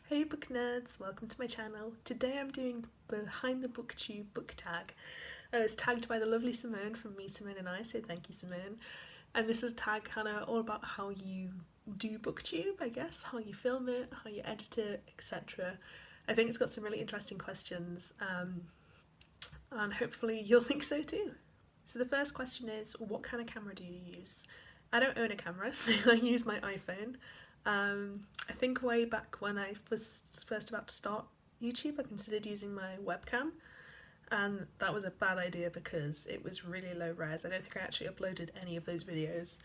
Hey book nerds, welcome to my channel. Today I'm doing the Behind the Booktube book tag. I was tagged by the lovely Simone from Me, Simone and I, so thank you Simone. And this is a tag kind of all about how you do booktube, I guess, how you film it, how you edit it, etc. I think it's got some really interesting questions and hopefully you'll think so too. So the first question is, what kind of camera do you use? I don't own a camera, so I use my iPhone. I think way back when I was first about to start YouTube, I considered using my webcam, and that was a bad idea because it was really low res. I don't think I actually uploaded any of those videos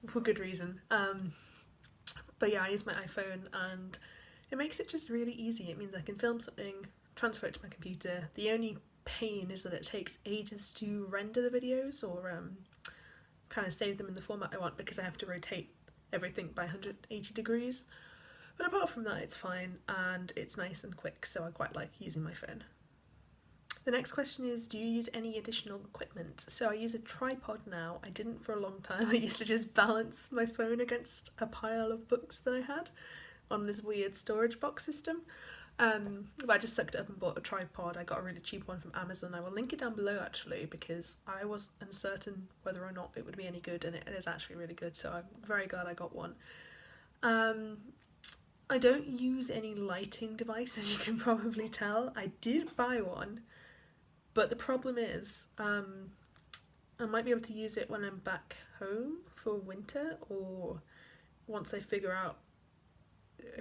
for good reason. But yeah, I use my iPhone and it makes it just really easy. It means I can film something, transfer it to my computer. The only pain is that it takes ages to render the videos or kind of save them in the format I want because I have to rotate everything by 180 degrees, but apart from that it's fine and it's nice and quick, so I quite like using my phone. The next question is, do you use any additional equipment? So I use a tripod now. I didn't for a long time. I used to just balance my phone against a pile of books that I had on this weird storage box system. But I just sucked it up and bought a tripod. I got a really cheap one from Amazon. I will link it down below actually because I was uncertain whether or not it would be any good, and it is actually really good, so I'm very glad I got one. I don't use any lighting devices, you can probably tell. I did buy one, but the problem is I might be able to use it when I'm back home for winter or once I figure out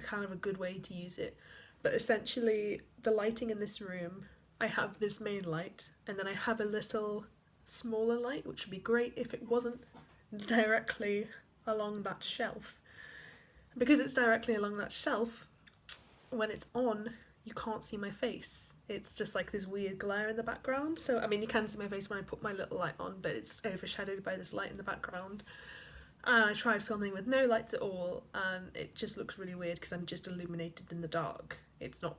kind of a good way to use it. But essentially, the lighting in this room, I have this main light, and then I have a little smaller light, which would be great if it wasn't directly along that shelf. Because it's directly along that shelf, when it's on, you can't see my face. It's just like this weird glare in the background. So, I mean, you can see my face when I put my little light on, but it's overshadowed by this light in the background. And I tried filming with no lights at all, and it just looks really weird because I'm just illuminated in the dark. It's not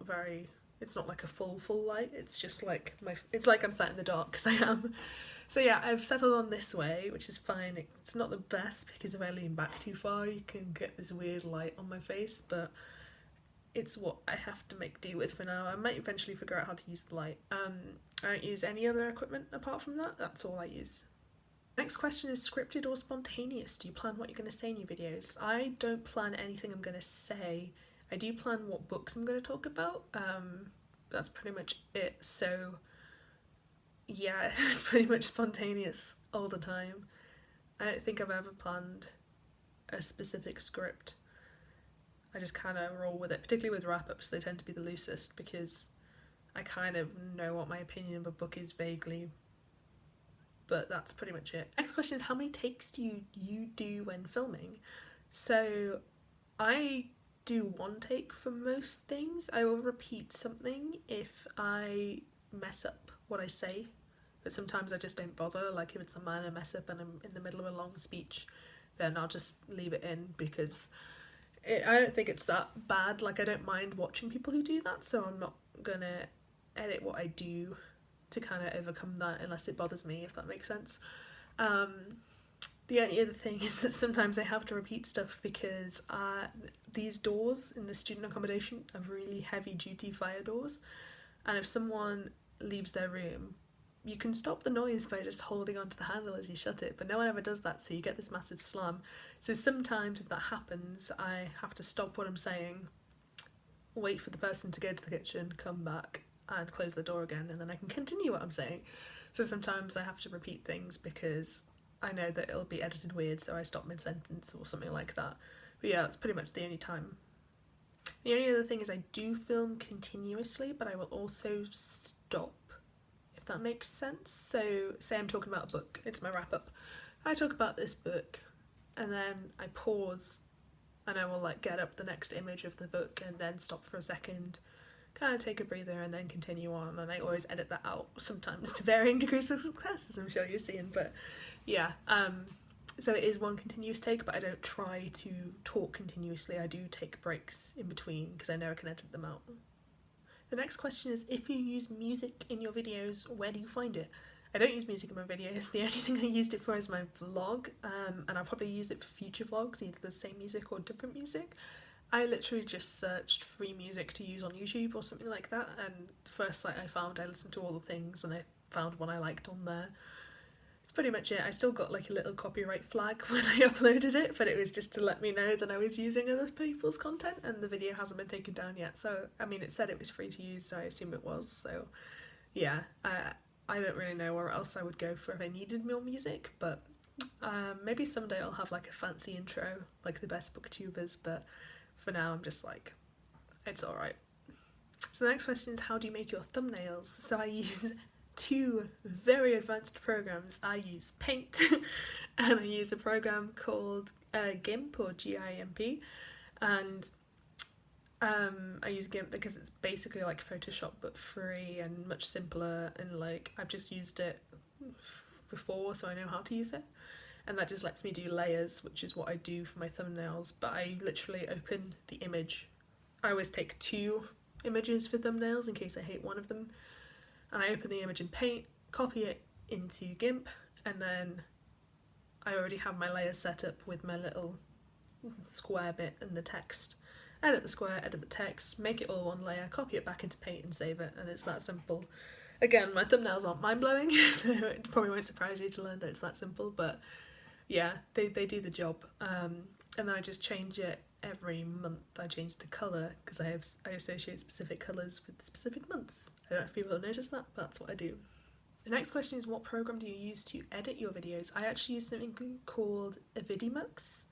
like a full light, it's just like it's like I'm sat in the dark because I am. So yeah, I've settled on this way, which is fine. It's not the best because if I lean back too far you can get this weird light on my face, but it's what I have to make do with for now. I might eventually figure out how to use the light. I don't use any other equipment apart from that, that's all I use. Next question is, scripted or spontaneous? Do you plan what you're going to say in your videos? I don't plan anything I'm going to say. I do plan what books I'm going to talk about. That's pretty much it. So yeah, it's pretty much spontaneous all the time. I don't think I've ever planned a specific script. I just kind of roll with it, particularly with wrap-ups. They tend to be the loosest because I kind of know what my opinion of a book is vaguely, but that's pretty much it. Next question is, how many takes do you do when filming? So I do one take for most things. I will repeat something if I mess up what I say, but sometimes I just don't bother. Like if it's a minor mess up and I'm in the middle of a long speech, then I'll just leave it in because I don't think it's that bad. Like I don't mind watching people who do that, so I'm not gonna edit what I do to kind of overcome that unless it bothers me, if that makes sense. The only other thing is that sometimes I have to repeat stuff because these doors in the student accommodation are really heavy duty fire doors, and if someone leaves their room, you can stop the noise by just holding onto the handle as you shut it, but no one ever does that, so you get this massive slam. So sometimes if that happens, I have to stop what I'm saying, wait for the person to go to the kitchen, come back and close the door again, and then I can continue what I'm saying. So sometimes I have to repeat things because I know that it'll be edited weird, so I stop mid-sentence or something like that. But yeah, that's pretty much the only time. The only other thing is I do film continuously, but I will also stop, if that makes sense. So say I'm talking about a book, it's my wrap-up. I talk about this book and then I pause and I will like get up the next image of the book and then stop for a second, kind of take a breather and then continue on, and I always edit that out, sometimes to varying degrees of success, as I'm sure you've seen, but yeah, so it is one continuous take, but I don't try to talk continuously. I do take breaks in between because I know I can edit them out. The next question is, if you use music in your videos, where do you find it? I don't use music in my videos. The only thing I used it for is my vlog, and I'll probably use it for future vlogs, either the same music or different music. I literally just searched free music to use on YouTube or something like that, and the first site I found, I listened to all the things and I found one I liked on there. It's pretty much it. I still got like a little copyright flag when I uploaded it, but it was just to let me know that I was using other people's content, and the video hasn't been taken down yet. So, I mean, it said it was free to use, so I assume it was. So, yeah, I don't really know where else I would go for if I needed more music, but maybe someday I'll have like a fancy intro, like the best booktubers, but for now I'm just like, it's alright. So the next question is, how do you make your thumbnails? So I use two very advanced programs. I use Paint and I use a program called GIMP, or GIMP, and I use GIMP because it's basically like Photoshop but free and much simpler, and like I've just used it before, so I know how to use it, and that just lets me do layers, which is what I do for my thumbnails. But I literally open the image. I always take two images for thumbnails in case I hate one of them, and I open the image in Paint, copy it into GIMP, and then I already have my layers set up with my little square bit and the text. Edit the square, edit the text, make it all one layer, copy it back into Paint and save it, and it's that simple. Again, my thumbnails aren't mind-blowing, so it probably won't surprise you to learn that it's that simple, but yeah, they do the job. And then I just change it every month. I change the colour because I associate specific colours with specific months. I don't know if people have noticed that, but that's what I do. The next question is, what program do you use to edit your videos? I actually use something called Avidemux,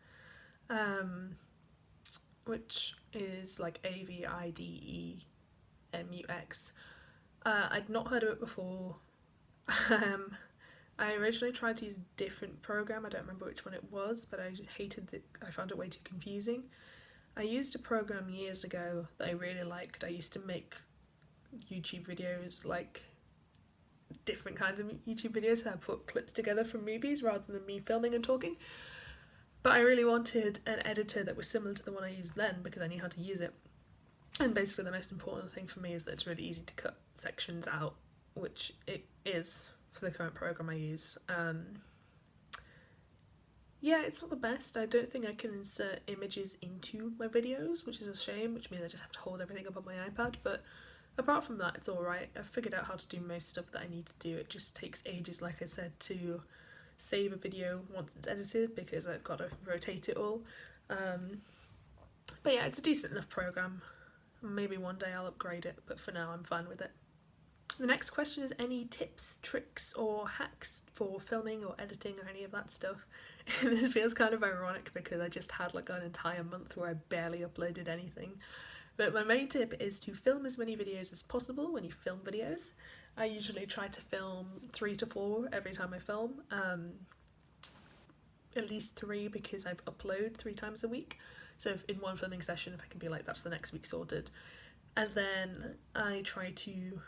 which is like Avidemux. I'd not heard of it before. I originally tried to use a different program, I don't remember which one it was, but I hated it. I found it way too confusing. I used a program years ago that I really liked. I used to make YouTube videos, like different kinds of YouTube videos, so I put clips together from movies rather than me filming and talking. But I really wanted an editor that was similar to the one I used then because I knew how to use it. And basically the most important thing for me is that it's really easy to cut sections out, which it is for the current program I use. Yeah, it's not the best. I don't think I can insert images into my videos, which is a shame, which means I just have to hold everything up on my iPad, but apart from that, it's alright. I've figured out how to do most stuff that I need to do. It just takes ages, like I said, to save a video once it's edited because I've got to rotate it all. But yeah, it's a decent enough program. Maybe one day I'll upgrade it, but for now I'm fine with it. The next question is, any tips, tricks or hacks for filming or editing or any of that stuff? This feels kind of ironic because I just had like an entire month where I barely uploaded anything. But my main tip is to film as many videos as possible when you film videos. I usually try to film 3 to 4 every time I film. At least 3 because I upload 3 times a week. So if in one filming session, if I can be like, that's the next week sorted. And then I try to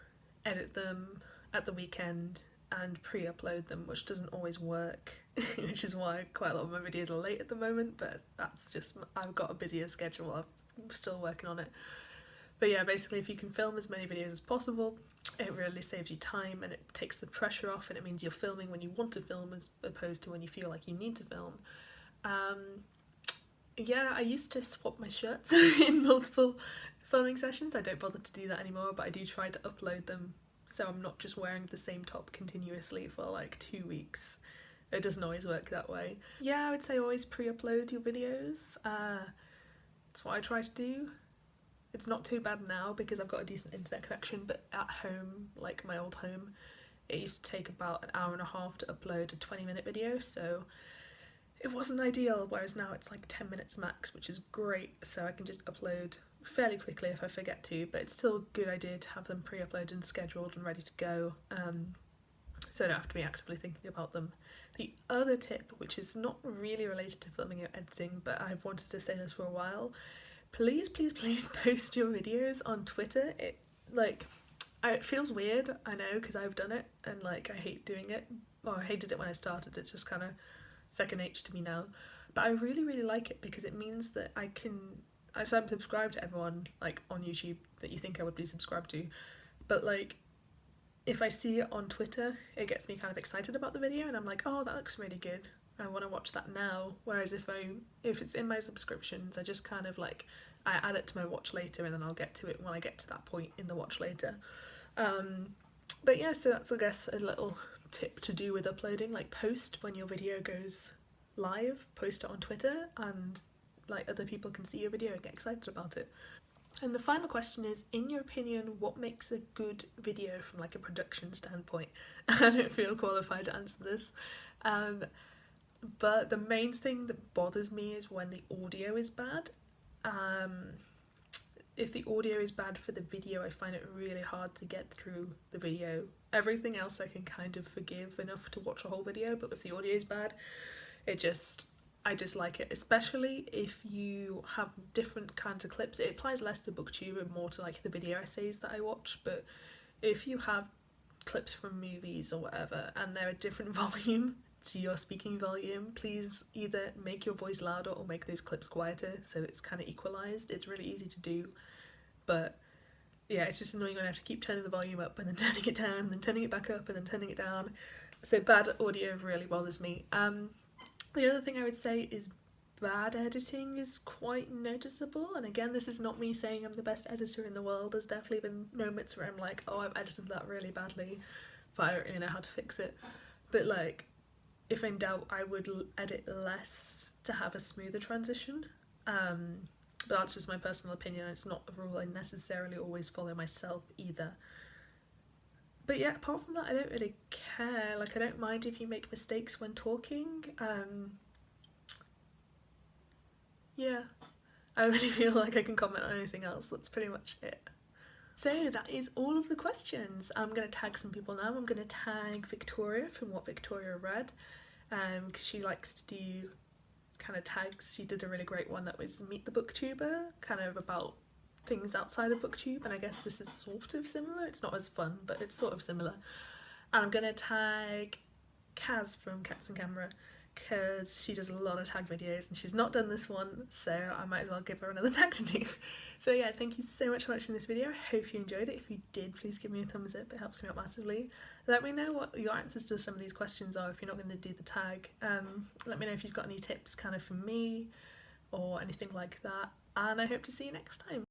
edit them at the weekend and pre-upload them, which doesn't always work, which is why quite a lot of my videos are late at the moment, but that's just, I've got a busier schedule, I'm still working on it. But yeah, basically if you can film as many videos as possible, it really saves you time and it takes the pressure off, and it means you're filming when you want to film as opposed to when you feel like you need to film. Yeah, I used to swap my shirts in multiple filming sessions. I don't bother to do that anymore, but I do try to upload them so I'm not just wearing the same top continuously for like 2 weeks. It doesn't always work that way. Yeah, I would say always pre-upload your videos. That's what I try to do. It's not too bad now because I've got a decent internet connection, but at home, like my old home, it used to take about an hour and a half to upload a 20-minute video, so it wasn't ideal, whereas now it's like 10 minutes max, which is great, so I can just upload fairly quickly if I forget to, but it's still a good idea to have them pre-uploaded and scheduled and ready to go, so I don't have to be actively thinking about them. The other tip, which is not really related to filming or editing, but I've wanted to say this for a while, please post your videos on Twitter. It feels weird, I know, because I've done it, and like I hate doing it, or I hated it when I started, it's just kind of second nature to me now, but I really like it because it means that I'm subscribed to everyone like on YouTube that you think I would be subscribed to, but like if I see it on Twitter, it gets me kind of excited about the video and I'm like, oh, that looks really good, I want to watch that now. Whereas if it's in my subscriptions, I just kind of like, I add it to my watch later and then I'll get to it when I get to that point in the watch later. But yeah, so that's, I guess, a little tip to do with uploading. Like, post when your video goes live, post it on Twitter, and like other people can see your video and get excited about it. And the final question is, in your opinion, what makes a good video from like a production standpoint? I don't feel qualified to answer this. But the main thing that bothers me is when the audio is bad. If the audio is bad for the video, I find it really hard to get through the video. Everything else I can kind of forgive enough to watch a whole video, but if the audio is bad, I dislike it, especially if you have different kinds of clips. It applies less to Booktube and more to like the video essays that I watch, but if you have clips from movies or whatever and they're a different volume to your speaking volume, please either make your voice louder or make those clips quieter so it's kind of equalised. It's really easy to do, but yeah, it's just annoying when I have to keep turning the volume up and then turning it down and then turning it back up and then turning it down. So bad audio really bothers me. The other thing I would say is bad editing is quite noticeable, and again, this is not me saying I'm the best editor in the world. There's definitely been moments where I'm like, oh, I've edited that really badly, but I don't really know how to fix it. But like, if in doubt, I would edit less to have a smoother transition. But that's just my personal opinion. It's not a rule I necessarily always follow myself either. But yeah, apart from that, I don't really care. Like, I don't mind if you make mistakes when talking. Yeah, I don't really feel like I can comment on anything else. That's pretty much it. So that is all of the questions. I'm going to tag some people now. I'm going to tag Victoria from What Victoria Read, because she likes to do kind of tags. She did a really great one that was Meet the Booktuber, kind of about things outside of Booktube, and I guess this is sort of similar. It's not as fun, but it's sort of similar. And I'm going to tag Kaz from Cats and Camera, because she does a lot of tag videos and she's not done this one, so I might as well give her another tag to do. So yeah, thank you so much for watching this video. I hope you enjoyed it. If you did, please give me a thumbs up. It helps me out massively. Let me know what your answers to some of these questions are if you're not going to do the tag. Let me know if you've got any tips kind of from me or anything like that, and I hope to see you next time.